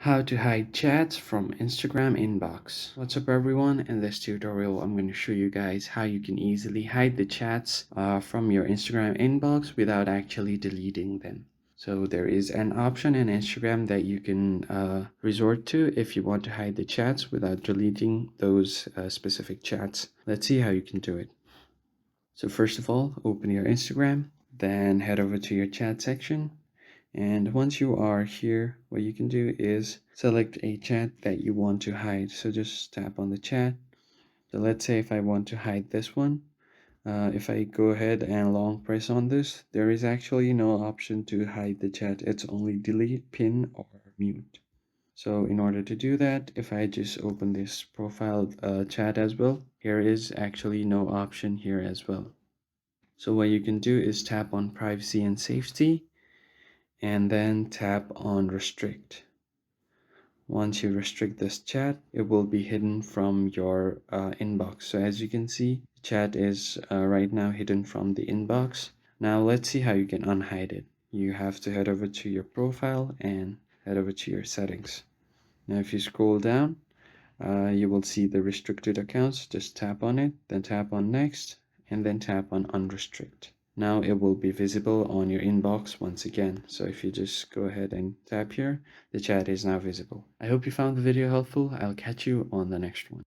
How to hide chats from Instagram inbox. What's up everyone? In this tutorial I'm going to show you guys how you can easily hide the chats from your Instagram inbox without actually deleting them. So there is an option in Instagram that you can resort to if you want to hide the chats without deleting those specific chats. Let's see how you can do it. So first of all, open your Instagram, then head over to your chat section. And once you are here, what you can do is select a chat that you want to hide. So just tap on the chat. So let's say if I want to hide this one, if I go ahead and long press on this, there is actually no option to hide the chat. It's only delete, pin, or mute. So in order to do that, if I just open this profile chat as well, here is actually no option here as well. So what you can do is tap on privacy and safety and then tap on restrict. Once you restrict this chat, it will be hidden from your inbox. So as you can see, the chat is right now hidden from the inbox. Now let's see how you can unhide it. You have to head over to your profile and head over to your settings. Now if you scroll down, you will see the restricted accounts. Just tap on it, then tap on next, and then tap on unrestrict. Now it will be visible on your inbox once again. So if you just go ahead and tap here, the chat is now visible. I hope you found the video helpful. I'll catch you on the next one.